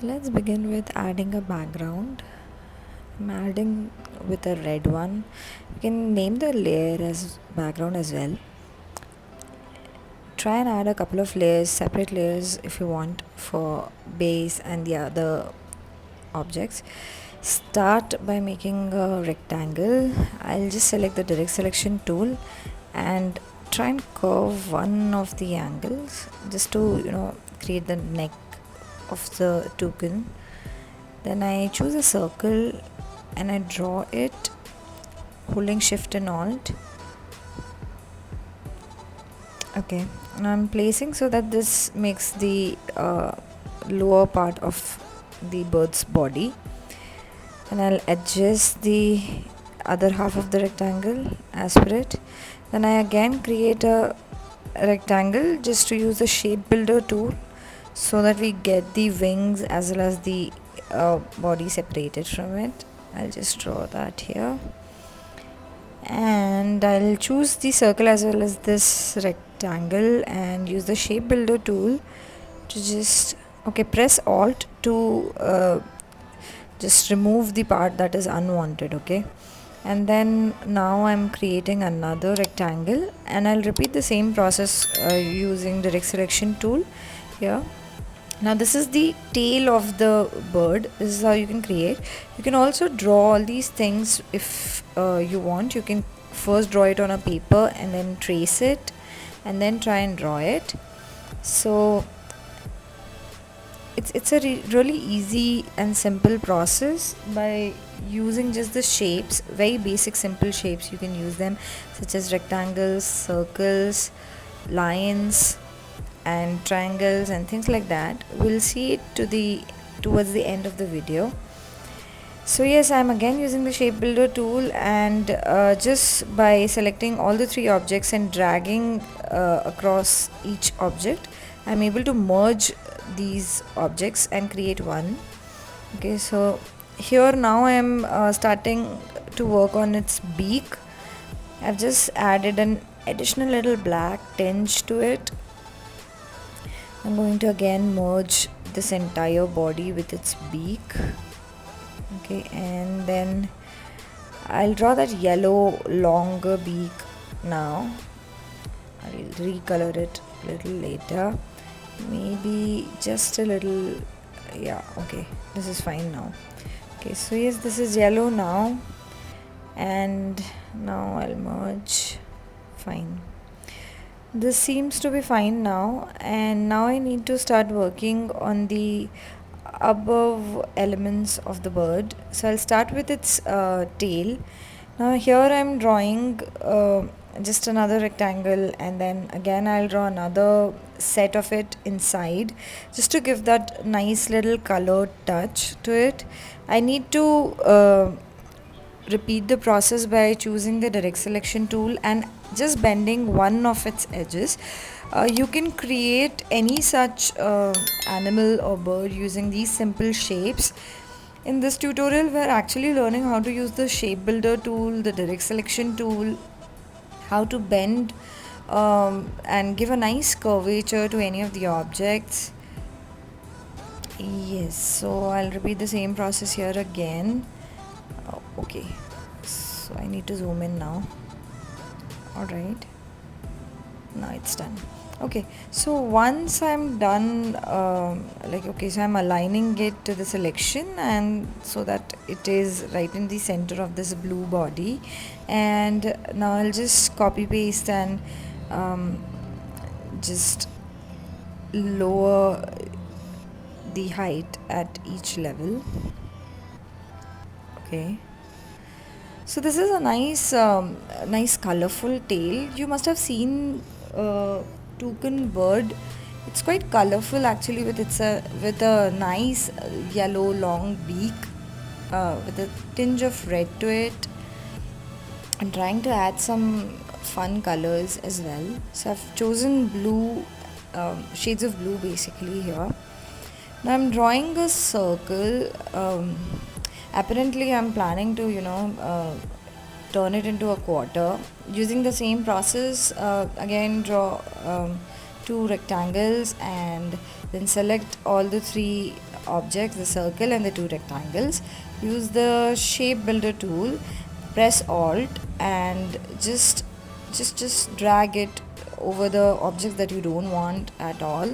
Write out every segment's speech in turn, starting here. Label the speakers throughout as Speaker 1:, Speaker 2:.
Speaker 1: So let's begin with adding a background. I'm adding with a red one. You can name the layer as background as well. Try and add a couple of layers, separate layers if you want, for base and the other objects. Start by making a rectangle. I'll just select the direct selection tool and try and curve one of the angles just to create the neck of the toucan. Then I choose a circle and I draw it holding shift and alt. Okay, and I'm placing so that this makes the lower part of the bird's body, and I'll adjust the other half of the rectangle as per it. Then I again create a rectangle just to use the shape builder tool so that we get the wings as well as the body separated from it. I'll just draw that here, and I'll choose the circle as well as this rectangle and use the shape builder tool to just press alt to just remove the part that is unwanted. Okay, and then now I'm creating another rectangle and I'll repeat the same process using direct selection tool here. Now this is the tail of the bird. This is how you can create. You can also draw all these things if you want. You can first draw it on a paper and then trace it and then try and draw it. So it's a really easy and simple process by using just the shapes, very basic simple shapes. You can use them such as rectangles, circles, lines and triangles and things like that. We'll see it towards the end of the video. So yes, I'm again using the shape builder tool, and just by selecting all the three objects and dragging across each object, I'm able to merge these objects and create one. Okay, so here now I'm starting to work on its beak. I've just added an additional little black tinge to it. I'm going to again merge this entire body with its beak. Okay, and then I'll draw that yellow longer beak now. I'll recolor it a little later, maybe just a little. Yeah, okay, this is fine now. Okay, so yes, this is yellow now, and now I'll merge. Fine, this seems to be fine now, and now I need to start working on the above elements of the bird. So I'll start with its tail. Now here I'm drawing just another rectangle, and then again I'll draw another set of it inside just to give that nice little colored touch to it. I need to repeat the process by choosing the direct selection tool and just bending one of its edges. You can create any such animal or bird using these simple shapes. In this tutorial, we're actually learning how to use the shape builder tool, the direct selection tool, how to bend and give a nice curvature to any of the objects. Yes, so I'll repeat the same process here again. Okay, so I need to zoom in now. Alright, now it's done. Okay, so once I'm done, so I'm aligning it to the selection, and so that it is right in the center of this blue body. And now I'll just copy paste and just lower the height at each level. Okay, so this is a nice colorful tail. You must have seen toucan bird. It's quite colorful actually, with a nice yellow long beak with a tinge of red to it. I'm trying to add some fun colors as well. So I've chosen blue, shades of blue basically here. Now I'm drawing a circle. Apparently I'm planning to turn it into a quarter. Using the same process, again draw two rectangles and then select all the three objects, the circle and the two rectangles. Use the shape builder tool, press alt and just drag it over the objects that you don't want at all.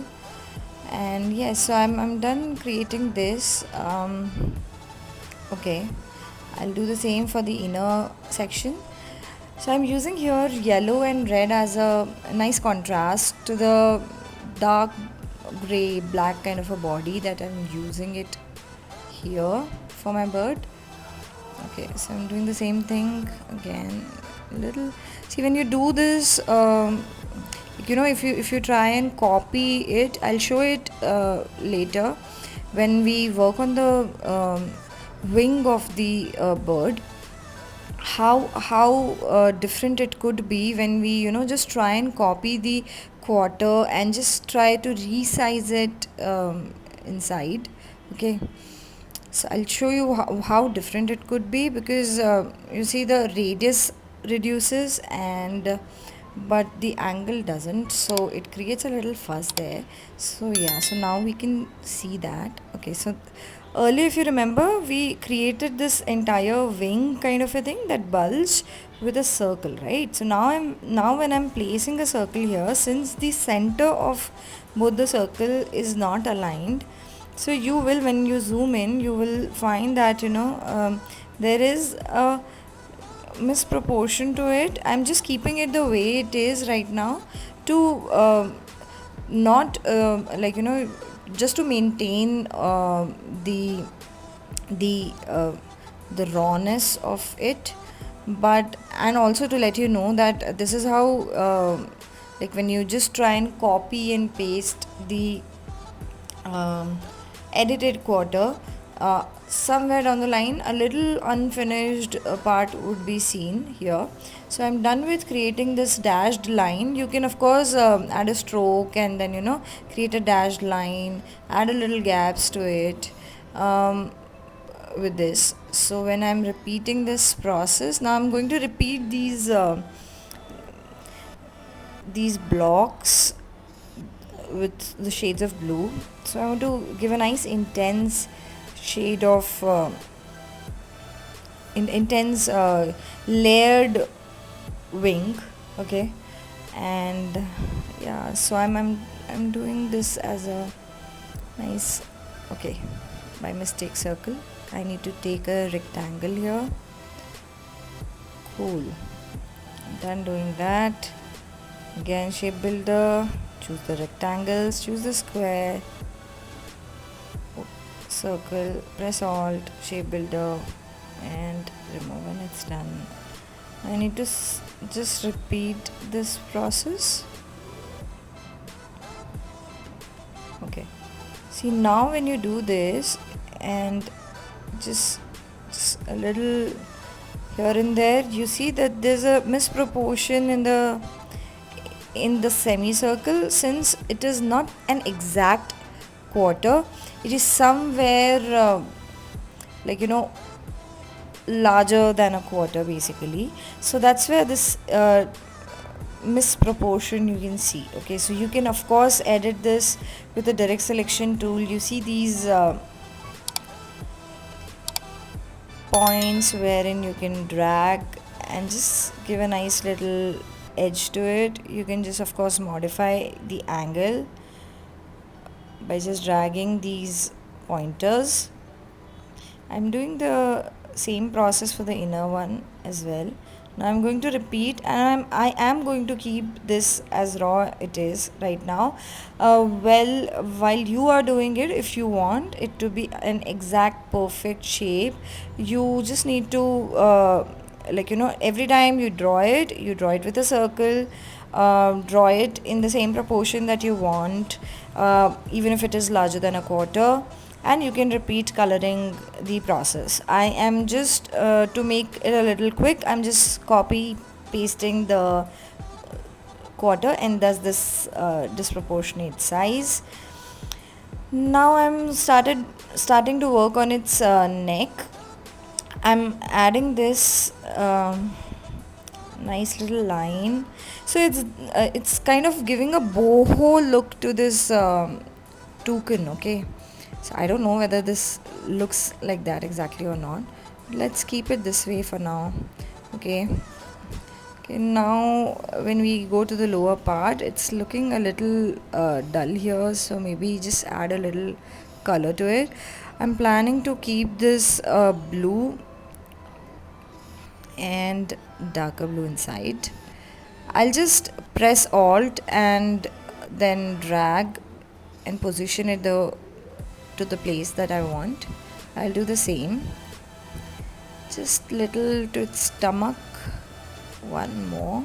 Speaker 1: And yes, so I'm done creating this. Okay, I'll do the same for the inner section. So I'm using here yellow and red as a nice contrast to the dark gray black kind of a body that I'm using it here for my bird. Okay, so I'm doing the same thing again. Little, see, when you do this, if you try and copy it, I'll show it later when we work on the wing of the bird, how different it could be when we just try and copy the quarter and just try to resize it inside. Okay, so I'll show you how different it could be, because you see the radius reduces and but the angle doesn't, so it creates a little fuzz there. So yeah, so now we can see that. Okay, so earlier, if you remember, we created this entire wing kind of a thing that bulged with a circle, right? So now when I'm placing a circle here, since the center of both the circle is not aligned, so you will, when you zoom in, you will find that there is a misproportion to it. I'm just keeping it the way it is right now to not just to maintain the the rawness of it, but and also to let you know that this is how like when you just try and copy and paste the edited quarter, somewhere down the line a little unfinished part would be seen here. So I'm done with creating this dashed line. You can of course add a stroke and then create a dashed line, add a little gaps to it with this. So when I'm repeating this process, now I'm going to repeat these blocks with the shades of blue. So I want to give a nice intense shade of intense layered wing. Okay, and yeah, so I'm doing this as a nice, okay, by mistake circle. I need to take a rectangle here. Cool, I'm done doing that. Again, shape builder, choose the rectangles, choose the square, circle, press alt, shape builder and remove when it's done. I need to just repeat this process. Okay, see, now when you do this and just a little here and there, you see that there's a misproportion in the semicircle, since it is not an exact quarter, it is somewhere larger than a quarter basically. So that's where this misproportion you can see. Okay, so you can of course edit this with the direct selection tool. You see these points wherein you can drag and just give a nice little edge to it. You can just of course modify the angle by just dragging these pointers. I'm doing the same process for the inner one as well. Now I'm going to repeat, and I am going to keep this as raw it is right now. While you are doing it, if you want it to be an exact perfect shape, you just need to every time you draw it with a circle, draw it in the same proportion that you want, even if it is larger than a quarter, and you can repeat coloring the process. I am just to make it a little quick, I'm just copy pasting the quarter and thus this disproportionate size. Now I'm starting to work on its neck. I'm adding this nice little line, so it's kind of giving a boho look to this toucan. Okay, So I don't know whether this looks like that exactly or not. Let's keep it this way for now. Okay. Okay, now when we go to the lower part, it's looking a little dull here, so maybe just add a little color to it. I'm planning to keep this blue and darker blue inside. I'll just press Alt and then drag and position it to the place that I want. I'll do the same. Just little to its stomach. One more.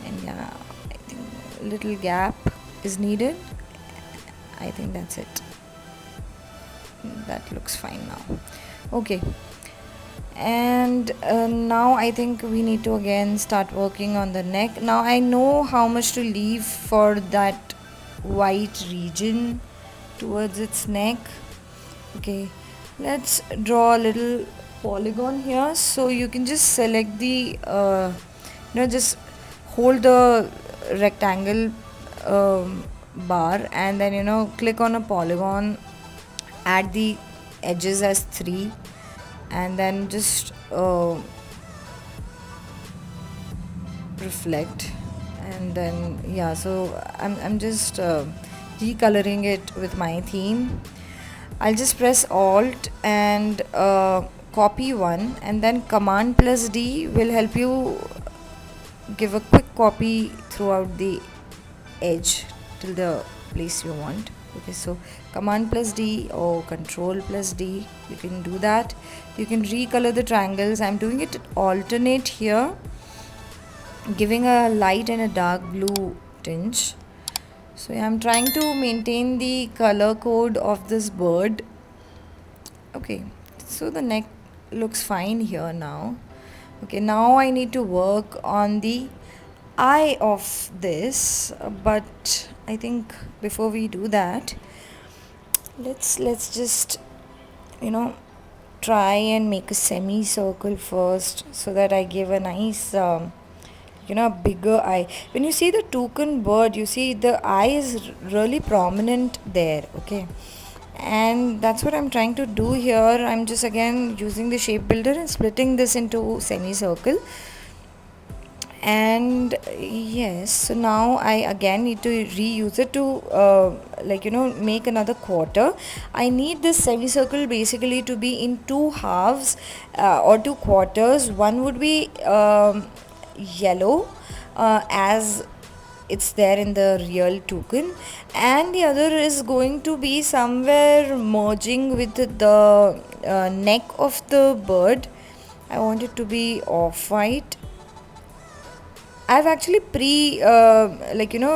Speaker 1: And yeah, I think a little gap is needed. I think that's it. That looks fine now. Okay. And now I think we need to again start working on the neck. Now I know how much to leave for that white region towards its neck. Okay, let's draw a little polygon here. So you can just select the just hold the rectangle bar and then click on a polygon, add the edges as 3 and then just reflect, and then yeah, so I'm just recoloring it with my theme. I'll just press Alt and copy one, and then Command plus D will help you give a quick copy throughout the edge till the place you want. Okay, so Command plus D or Control plus D, you can do that. You can recolor the triangles. I'm doing it alternate here, giving a light and a dark blue tinge. So I'm trying to maintain the color code of this bird. Okay, so the neck looks fine here now. Okay, now I need to work on the eye of this, but I think before we do that, let's just try and make a semicircle first, so that I give a nice bigger eye. When you see the toucan bird, you see the eye is really prominent there. Okay, and that's what I'm trying to do here. I'm just again using the shape builder and splitting this into semicircle. And yes, so now I again need to reuse it to make another quarter. I need this semicircle basically to be in 2 halves or 2 quarters. One would be yellow as it's there in the real toucan, and the other is going to be somewhere merging with the neck of the bird. I want it to be off-white. I've actually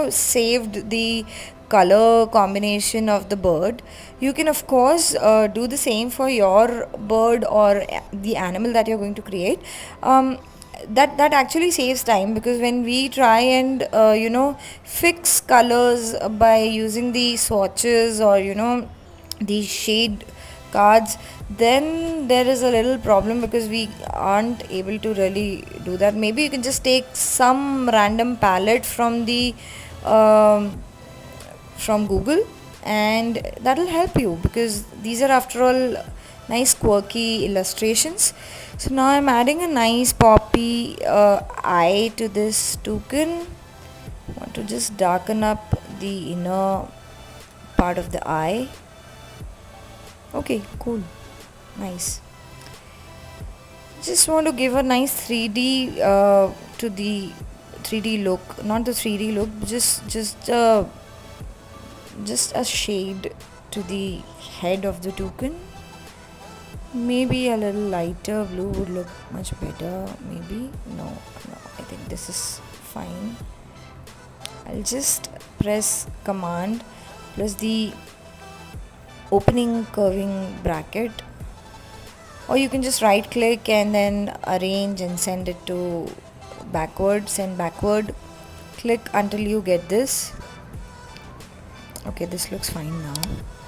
Speaker 1: saved the color combination of the bird. You can of course do the same for your bird or the animal that you're going to create. That actually saves time, because when we try and fix colors by using the swatches or the shade cards, then there is a little problem because we aren't able to really do that. Maybe you can just take some random palette from the from Google, and that'll help you, because these are after all nice quirky illustrations. So now I'm adding a nice poppy eye to this toucan. I want to just darken up the inner part of the eye. Okay, cool, nice. Just want to give a nice 3D to the 3D look, not the 3D look, just a shade to the head of the toucan. Maybe a little lighter blue would look much better. Maybe no, I think this is fine. I'll just press Command plus the opening curving bracket, or you can just right click and then arrange and send it to backward, send backward, click until you get this. Okay, this looks fine now.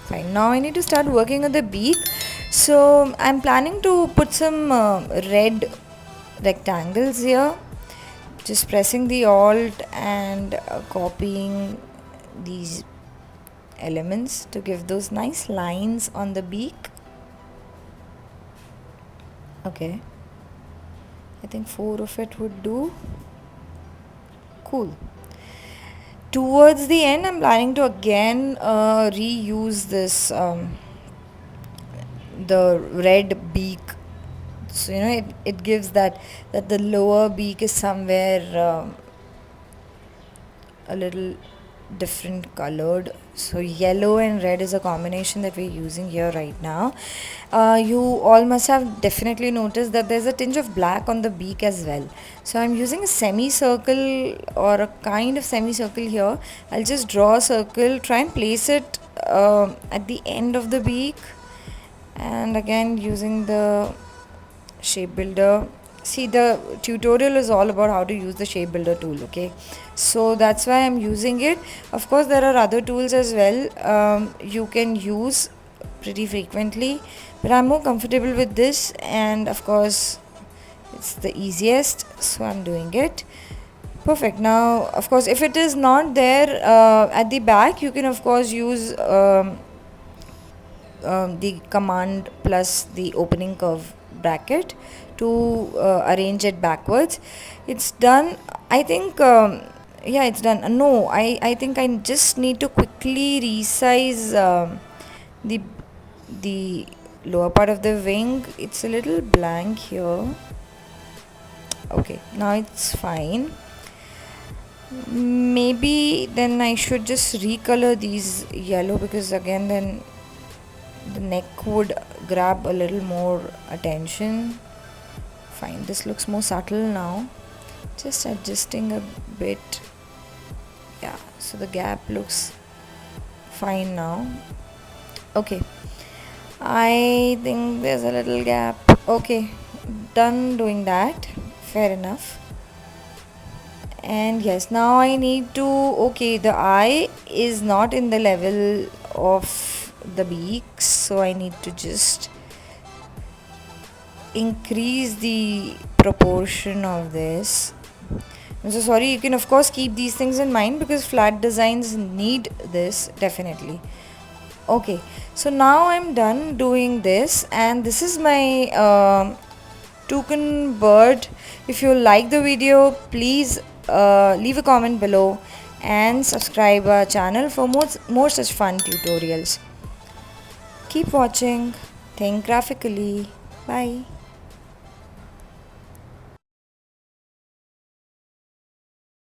Speaker 1: Fine, now I need to start working on the beak. So I'm planning to put some red rectangles here. Just pressing the Alt and copying these elements to give those nice lines on the beak. Okay, I think 4 of it would do. Cool. Towards the end, I'm planning to again reuse this the red beak. So it gives that the lower beak is somewhere a little different colored. So yellow and red is a combination that we're using here right now. You all must have definitely noticed that there's a tinge of black on the beak as well. So I'm using a semicircle or a kind of semicircle here. I'll just draw a circle, try and place it at the end of the beak, and again using the shape builder. See, the tutorial is all about how to use the shape builder tool, okay? So that's why I'm using it. Of course, there are other tools as well you can use pretty frequently, but I'm more comfortable with this, and of course it's the easiest, so I'm doing it. Perfect. Now of course, if it is not there at the back, you can of course use the command plus the opening curve bracket to arrange it backwards. It's done, I think. Yeah, it's done. No, I think I just need to quickly resize the the lower part of the wing. It's a little blank here. Okay, now it's fine. Maybe then I should just recolor these yellow, because again then the neck would grab a little more attention. Fine, this looks more subtle now. Just adjusting a bit. Yeah, so the gap looks fine now. Okay, I think there's a little gap. Okay, done doing that. Fair enough. And yes, now I need to, okay, the eye is not in the level of the beak, so I need to just increase the proportion of this. I'm so sorry. You can of course keep these things in mind, because flat designs need this definitely. Okay, so now I'm done doing this, and this is my toucan bird. If you like the video, please leave a comment below and subscribe our channel for more such fun tutorials. Keep watching. Think graphically. Bye.